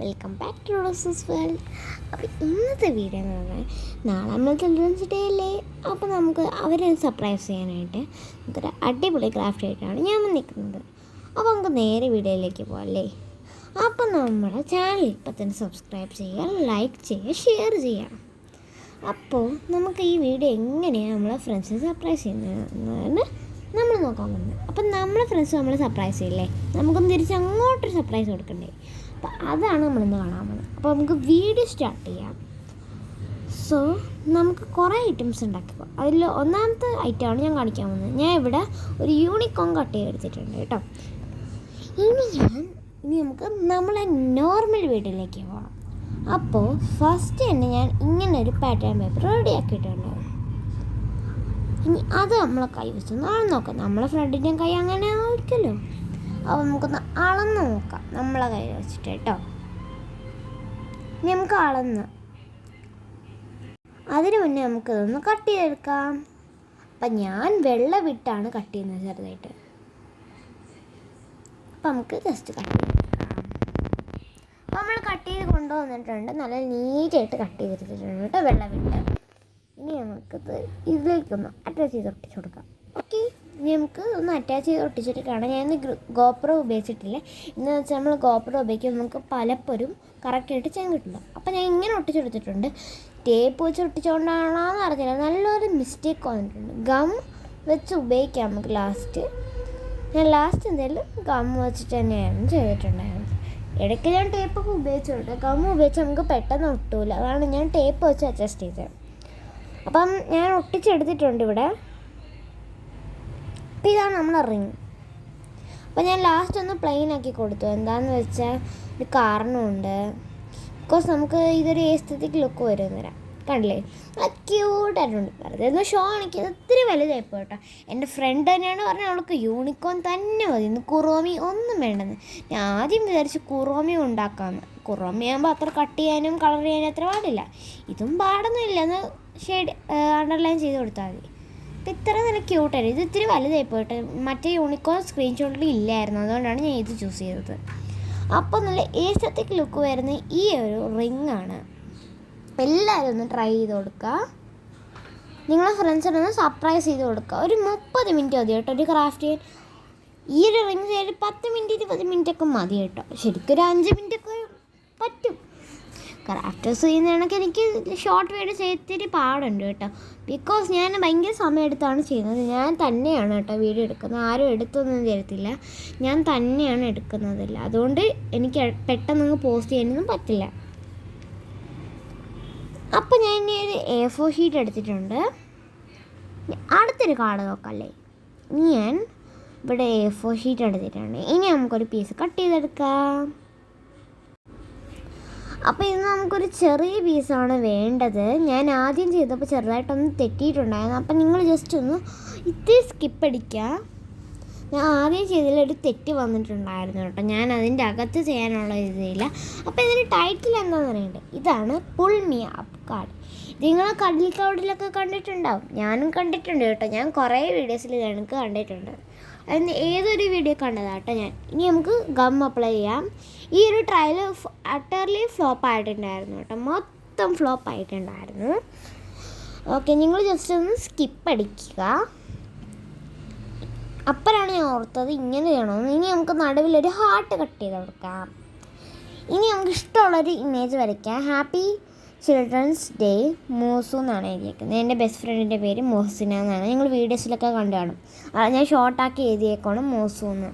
Welcome back to roses world. അപ്പോൾ ഇന്നത്തെ video എന്ന് പറഞ്ഞാൽ നാളെ നമ്മൾ ചിൽഡ്രൻസ് ഡേ അല്ലേ. അപ്പോൾ നമുക്ക് അവരെ സർപ്രൈസ് ചെയ്യാനായിട്ട് നമുക്കൊരു അടിപൊളി ക്രാഫ്റ്റ് ആയിട്ടാണ് ഞാൻ വന്നിരിക്കുന്നത്. അപ്പോൾ നമുക്ക് നേരെ വീഡിയോയിലേക്ക് പോകാം അല്ലേ. അപ്പോൾ നമ്മുടെ ചാനൽ ഇപ്പം തന്നെ സബ്സ്ക്രൈബ് ചെയ്യുക, ലൈക്ക് ചെയ്യുക, ഷെയർ ചെയ്യുക. അപ്പോൾ നമുക്ക് ഈ വീഡിയോ എങ്ങനെയാണ് നമ്മളെ ഫ്രണ്ട്സിനെ സർപ്രൈസ് ചെയ്യുന്നതെന്ന് നമ്മൾ നോക്കാൻ പോകുന്നത്. അപ്പം നമ്മളെ ഫ്രണ്ട്സ് നമ്മളെ സർപ്രൈസ് ചെയ്യില്ലേ, നമുക്കൊന്ന് തിരിച്ച് അങ്ങോട്ടൊരു സർപ്രൈസ് കൊടുക്കണ്ടേ. അപ്പോൾ അതാണ് നമ്മളിന്ന് കാണാൻ പോകുന്നത്. അപ്പോൾ നമുക്ക് വീഡിയോ സ്റ്റാർട്ട് ചെയ്യാം. സോ നമുക്ക് കുറേ ഐറ്റംസ് ഉണ്ടാക്കിപ്പോൾ അതിൽ ഒന്നാമത്തെ ഐറ്റമാണ് ഞാൻ കാണിക്കാൻ പോകുന്നത്. ഞാൻ ഇവിടെ ഒരു യൂണിക്കോൺ കട്ട് ചെയ്തെടുത്തിട്ടുണ്ട് കേട്ടോ. ഇനി നമുക്ക് നമ്മളെ നോർമൽ വീട്ടിലേക്ക് പോകാം. അപ്പോൾ ഫസ്റ്റ് തന്നെ ഞാൻ ഇങ്ങനെ ഒരു പാറ്റേൺ പേപ്പർ റെഡി ആക്കിയിട്ടുണ്ട്. ഇനി അത് നമ്മളെ കൈ വെച്ചൊന്ന് അളന്ന് നോക്കാം. നമ്മളെ ഫ്രണ്ടിൻ്റെ കൈ അങ്ങനെ ആയിരിക്കുമല്ലോ. അപ്പോൾ നമുക്കൊന്ന് അളന്ന് നോക്കാം നമ്മളെ കൈ വെച്ചിട്ട് കേട്ടോ. ഇനി നമുക്ക് അളന്ന് അതിന് മുന്നേ നമുക്കിതൊന്ന് കട്ട് ചെയ്തെടുക്കാം. അപ്പം ഞാൻ വെള്ളം വിട്ടാണ് കട്ട് ചെയ്യുന്നത് ചെറുതായിട്ട്. അപ്പം നമുക്ക് ജസ്റ്റ് കട്ട് ചെയ്തെടുക്കാം. അപ്പോൾ നമ്മൾ കട്ട് ചെയ്ത് കൊണ്ടുവന്നിട്ടുണ്ട്, നല്ല നീറ്റായിട്ട് കട്ട് ചെയ്തെടുത്തിട്ടുണ്ട് കേട്ടോ വെള്ളം വിട്ട്. ഇനി നമുക്കത് ഇതിലേക്കൊന്ന് അറ്റാച്ച് ചെയ്ത് ഒട്ടിച്ച് കൊടുക്കാം. ഓക്കെ, ഇനി നമുക്ക് ഒന്ന് അറ്റാച്ച് ചെയ്ത് ഒട്ടിച്ചിട്ട് കാണാം. ഞാൻ ഗോപ്രോ ഉപയോഗിച്ചിട്ടില്ല. എന്ന് വെച്ചാൽ നമ്മൾ ഗോപ്രോ ഉപയോഗിക്കുമ്പോൾ നമുക്ക് പലപ്പോഴും കറക്റ്റായിട്ട് ചെയ്യാൻ കിട്ടില്ല. അപ്പോൾ ഞാൻ ഇങ്ങനെ ഒട്ടിച്ചെടുത്തിട്ടുണ്ട്. ടേപ്പ് വെച്ച് ഒട്ടിച്ചുകൊണ്ടാണോ എന്ന് അറിഞ്ഞില്ല, നല്ലൊരു മിസ്റ്റേക്ക് വന്നിട്ടുണ്ട്. ഗം വെച്ച് ഉപയോഗിക്കാം നമുക്ക് ലാസ്റ്റ്. ഞാൻ ലാസ്റ്റ് എന്തായാലും ഗം വെച്ചിട്ട് തന്നെയാണ് ചെയ്തിട്ടുണ്ടായിരുന്നത്. ഇടയ്ക്ക് ഞാൻ ടേപ്പൊക്കെ ഉപയോഗിച്ചിട്ടുണ്ട്. ഗം ഉപയോഗിച്ച് നമുക്ക് പെട്ടെന്ന് ഒട്ടൂല, അതാണ് ഞാൻ ടേപ്പ് വെച്ച് അഡ്ജസ്റ്റ് ചെയ്തത്. അപ്പം ഞാൻ ഒട്ടിച്ചെടുത്തിട്ടുണ്ട് ഇവിടെ. അപ്പോൾ ഇതാണ് നമ്മളെ റിങ്. അപ്പോൾ ഞാൻ ലാസ്റ്റ് ഒന്ന് പ്ലെയിൻ ആക്കി കൊടുത്തു. എന്താണെന്ന് വെച്ചാൽ ഒരു കാരണമുണ്ട്. ബിക്കോസ് നമുക്ക് ഇതൊരു എസ്തെറ്റിക് ലുക്ക് വരും തരാം. കണ്ടില്ലേ, നല്ല ക്യൂട്ടായിട്ടുണ്ട്. വെറുതെ ഒന്ന് ഷോ ആണെങ്കിൽ ഒത്തിരി വലുതായിപ്പോൾ കേട്ടോ. എൻ്റെ ഫ്രണ്ട് തന്നെയാണ് പറഞ്ഞത് അവൾക്ക് യൂണിക്കോൺ തന്നെ മതി, ഇന്ന് കുറോമി ഒന്നും വേണ്ടെന്ന്. ഞാൻ ആദ്യം വിചാരിച്ചു കുറോമി ഉണ്ടാക്കാമെന്ന്. കുറോമി ആകുമ്പോൾ അത്ര കട്ട് ചെയ്യാനും കളർ ചെയ്യാനും അത്ര പാടില്ല. ഇതും പാടൊന്നുമില്ല, എന്ന് ഷെയ്ഡ് അണ്ടർലൈൻ ചെയ്ത് കൊടുത്താൽ മതി. അപ്പോൾ ഇത്ര നല്ല ക്യൂട്ടായിരുന്നു. ഇത് ഇത്തിരി വലുതായി പോയിട്ട് മറ്റേ യൂണിക്കോൺ സ്ക്രീൻഷോട്ടിൽ ഇല്ലായിരുന്നു, അതുകൊണ്ടാണ് ഞാൻ ഇത് ചൂസ് ചെയ്തത്. അപ്പോൾ നല്ല ഏസ്തെറ്റിക് ലുക്ക് വരുന്ന ഈ ഒരു റിങ്ങാണ്. എല്ലാവരും ഒന്ന് ട്രൈ ചെയ്ത് കൊടുക്കുക. നിങ്ങളെ ഫ്രണ്ട്സിനൊന്ന് സർപ്രൈസ് ചെയ്ത് കൊടുക്കുക. ഒരു 30 മിനിറ്റ് മതി കേട്ടോ ഒരു ക്രാഫ്റ്റ് ചെയ്യാൻ. ഈ ഒരു റിങ് ചെയ്ത് 10 മിനിറ്റ് 20 മിനിറ്റൊക്കെ മതി കേട്ടോ. ശരിക്കും ഒരു 5 മിനിറ്റൊക്കെ പറ്റും. ക്രാഫ്റ്റേഴ്സ് ചെയ്യുന്നതാണെങ്കിൽ എനിക്ക് ഷോർട്ട് വീഡിയോ ചെയ്തിട്ട് പാടുണ്ട് കേട്ടോ. ബിക്കോസ് ഞാൻ ഭയങ്കര സമയം എടുത്താണ് ചെയ്യുന്നത്. ഞാൻ തന്നെയാണ് കേട്ടോ വീഡിയോ എടുക്കുന്നത്, ആരും എടുത്തൊന്നും തരത്തില്ല. ഞാൻ തന്നെയാണ് എടുക്കുന്നതില്ല, അതുകൊണ്ട് എനിക്ക് പെട്ടെന്ന് പോസ്റ്റ് ചെയ്യാനൊന്നും പറ്റില്ല. അപ്പോൾ ഞാൻ ഇനി ഒരു A4 ഷീറ്റ് എടുത്തിട്ടുണ്ട്. അടുത്തൊരു കാർഡ് നോക്കാമല്ലേ. ഞാൻ ഇവിടെ A4 ഷീറ്റ് എടുത്തിട്ടുണ്ട്. ഇനി നമുക്കൊരു പീസ് കട്ട് ചെയ്തെടുക്കാം. അപ്പോൾ ഇന്ന് നമുക്കൊരു ചെറിയ പീസാണ് വേണ്ടത്. ഞാൻ ആദ്യം ചെയ്തപ്പോൾ ചെറുതായിട്ടൊന്ന് തെറ്റിയിട്ടുണ്ടായിരുന്നു. അപ്പം നിങ്ങൾ ജസ്റ്റ് ഒന്ന് ഇത്തിരി സ്കിപ്പ് അടിക്കുക. ഞാൻ ആദ്യം ചെയ്തതിലൊരു തെറ്റ് വന്നിട്ടുണ്ടായിരുന്നു കേട്ടോ. ഞാൻ അതിൻ്റെ അകത്ത് ചെയ്യാനുള്ള ഇതില്ല. അപ്പോൾ ഇതിൻ്റെ ടൈറ്റിൽ എന്താണെന്ന് അറിയണ്ടേ, ഇതാണ് പുൾ മീ അപ്പ് കാർഡ്. നിങ്ങൾ കടൽ കാർഡിലൊക്കെ കണ്ടിട്ടുണ്ടാവും, ഞാനും കണ്ടിട്ടുണ്ട് കേട്ടോ. ഞാൻ കുറേ വീഡിയോസിൽ എനിക്ക് കണ്ടിട്ടുണ്ട്. അതിന് ഏതൊരു വീഡിയോ കണ്ടതാട്ടോ ഞാൻ. ഇനി നമുക്ക് ഗം അപ്ലൈ ചെയ്യാം. ഈ ഒരു ട്രയൽ അട്ടർലി ഫ്ലോപ്പ് ആയിട്ടുണ്ടായിരുന്നു കേട്ടോ, മൊത്തം ഫ്ലോപ്പ് ആയിട്ടുണ്ടായിരുന്നു. ഓക്കെ, നിങ്ങൾ ജസ്റ്റ് ഒന്ന് സ്കിപ്പ് അടിക്കുക. അപ്പോഴാണ് ഞാൻ ഓർത്തത് ഇങ്ങനെ ചെയ്യണമെന്ന്. ഇനി നമുക്ക് നടുവിലൊരു ഹാർട്ട് കട്ട് ചെയ്ത് കൊടുക്കാം. ഇനി നമുക്ക് ഇഷ്ടമുള്ളൊരു ഇമേജ് വരയ്ക്കാം. ഹാപ്പി ചിൽഡ്രൻസ് ഡേ മോസു എന്നാണ് എഴുതിയേക്കുന്നത്. എൻ്റെ ബെസ്റ്റ് ഫ്രണ്ടിൻ്റെ പേര് മോഹസിന എന്നാണ്. നിങ്ങൾ വീഡിയോസിലൊക്കെ കണ്ടു കാണും. ഞാൻ ഷോർട്ടാക്കി എഴുതിയേക്കാണ് മോസു എന്ന്.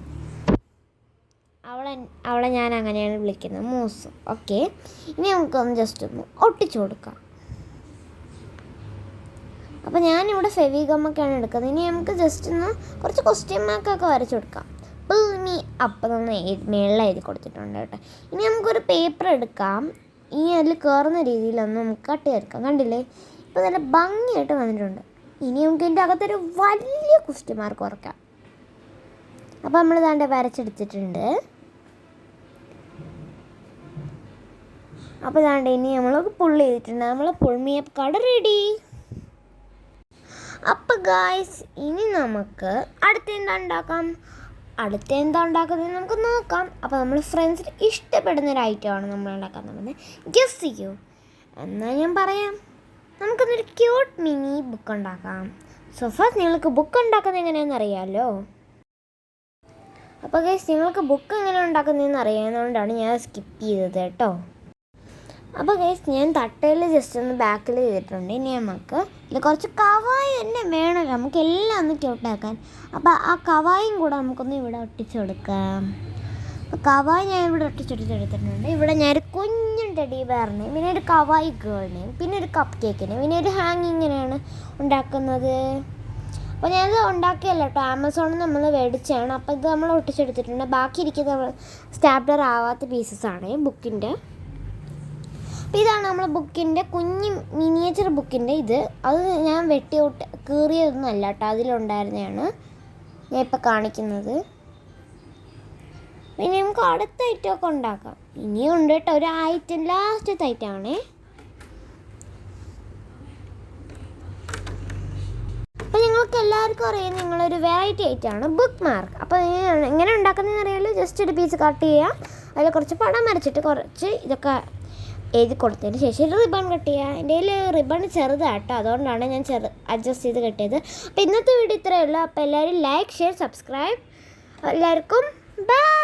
അവളെ ഞാൻ അങ്ങനെയാണ് വിളിക്കുന്നത്, മോസു. ഓക്കെ, ഇനി നമുക്കൊന്ന് ജസ്റ്റ് ഒന്ന് ഒട്ടിച്ചു കൊടുക്കാം. അപ്പോൾ ഞാനിവിടെ ഫെവിഗമ്മൊക്കെയാണ് എടുക്കുന്നത്. ഇനി നമുക്ക് ജസ്റ്റ് ഒന്ന് കുറച്ച് ക്വസ്റ്റ്യൻ മാർക്കൊക്കെ വരച്ചു കൊടുക്കാം. പുൾ മീ അപ്പ് നമ്മൾ മേളിൽ എഴുതി കൊടുത്തിട്ടുണ്ട് കേട്ടോ. ഇനി നമുക്കൊരു പേപ്പർ എടുക്കാം. ഇനി അതിൽ കയറുന്ന രീതിയിലൊന്ന് നമുക്ക് കട്ട് ചെയ്തെടുക്കാം. കണ്ടില്ലേ, ഇപ്പോൾ നല്ല ഭംഗിയായിട്ട് വന്നിട്ടുണ്ട്. ഇനി നമുക്ക് ഇതിൻ്റെ അകത്തൊരു വലിയ ക്വസ്റ്റ്യൻ മാർക്ക് കുറയ്ക്കാം. അപ്പോൾ നമ്മൾ ഇതാണ്ട് വരച്ചെടുത്തിട്ടുണ്ട്. അപ്പോൾ ഇതാണ്ട് ഇനി നമ്മൾ പുൾ ചെയ്തിട്ടുണ്ട്. നമ്മൾ pull me up card ready. അപ്പോൾ ഗായ്സ്, ഇനി നമുക്ക് അടുത്ത എന്താ ഉണ്ടാക്കാം, അടുത്ത എന്താ ഉണ്ടാക്കുന്നത് നമുക്ക് നോക്കാം. അപ്പോൾ നമ്മൾ ഫ്രണ്ട്സിന് ഇഷ്ടപ്പെടുന്നൊരു ഐറ്റമാണ് നമ്മൾ ഉണ്ടാക്കാൻ പോകുന്നത്. ഗസ് ചെയ്യൂ. എന്നാൽ ഞാൻ പറയാം. നമുക്കൊന്നൊരു ക്യൂട്ട് മിനി ബുക്ക് ഉണ്ടാക്കാം. സോ ഫസ്റ്റ് നിങ്ങൾക്ക് ബുക്ക് ഉണ്ടാക്കുന്നത് എങ്ങനെയാണെന്ന് അറിയാമല്ലോ. അപ്പോൾ ഗൈസ് നിങ്ങൾക്ക് ബുക്ക് എങ്ങനെ ഉണ്ടാക്കുന്നതെന്ന് അറിയാവുന്നതുകൊണ്ടാണ് ഞാൻ സ്കിപ്പ് ചെയ്തത് കേട്ടോ. അപ്പോൾ ഗൈസ് ഞാൻ തട്ടയിൽ ജസ്റ്റ് ഒന്ന് ബാക്കിൽ ചെയ്തിട്ടുണ്ട്. ഇനി നമുക്ക് ഇതിൽ കുറച്ച് കവായി തന്നെ വേണമല്ലോ, നമുക്ക് എല്ലാം ഒന്ന് ക്യൂട്ടാക്കാൻ. അപ്പോൾ ആ കവായും കൂടെ നമുക്കൊന്ന് ഇവിടെ ഒട്ടിച്ചു കൊടുക്കാം. അപ്പോൾ കവായി ഞാൻ ഇവിടെ ഒട്ടിച്ചെടുത്തിട്ടുണ്ട്. ഇവിടെ ഞാനൊരു കുഞ്ഞു ടെഡി ബെയറിനെയും പിന്നെ ഒരു കവായി ഗേളിനെയും പിന്നെ ഒരു കപ്പ് കേക്കിനെയും പിന്നെ ഒരു ഹാങ്ങിങ്ങിനെയാണ് ഉണ്ടാക്കുന്നത്. അപ്പോൾ ഞാനത് ഉണ്ടാക്കിയല്ല കേട്ടോ, ആമസോണിൽ നമ്മൾ മേടിച്ചാണ്. അപ്പോൾ ഇത് നമ്മൾ ഒട്ടിച്ചെടുത്തിട്ടുണ്ട്. ബാക്കി ഇരിക്കുന്ന സ്റ്റാപ്ലർ ആവാത്ത പീസസാണ് ബുക്കിൻ്റെ. അപ്പോൾ ഇതാണ് നമ്മൾ ബുക്കിൻ്റെ കുഞ്ഞ് മിനിയേച്ചർ ബുക്കിൻ്റെ ഇത്. അത് ഞാൻ കീറിയതൊന്നും അല്ല കേട്ടോ, അതിലുണ്ടായിരുന്നതാണ് ഞാൻ ഇപ്പോൾ കാണിക്കുന്നത്. പിന്നെ നമുക്ക് അടുത്ത ഐറ്റമൊക്കെ ഉണ്ടാക്കാം. ഇനിയും ഉണ്ട് കേട്ടോ ഒരു ഐറ്റം, ലാസ്റ്റത്തെ ഐറ്റമാണേ. അപ്പോൾ നിങ്ങൾക്ക് എല്ലാവർക്കും അറിയാം നിങ്ങളൊരു വെറൈറ്റി ഐറ്റമാണ് ബുക്ക് മാർക്ക്. അപ്പോൾ എങ്ങനെ ഉണ്ടാക്കുന്നതെന്ന് അറിയാമല്ലോ. ജസ്റ്റ് ഒരു പീസ് കട്ട് ചെയ്യുക, അതിൽ കുറച്ച് പടം വരച്ചിട്ട് കുറച്ച് ഇതൊക്കെ എഴുതി കൊടുത്തതിന് ശേഷം ഒരു റിബൺ കട്ട് ചെയ്യുക. എൻ്റെ കയ്യിൽ റിബൺ ചെറുതാട്ടോ, അതുകൊണ്ടാണ് ഞാൻ അഡ്ജസ്റ്റ് ചെയ്ത് കെട്ടിയത്. അപ്പോൾ ഇന്നത്തെ വീഡിയോ ഇത്രയേ ഉള്ളൂ. അപ്പോൾ എല്ലാവരും ലൈക്ക്, ഷെയർ, സബ്സ്ക്രൈബ്. എല്ലാവർക്കും ബൈ.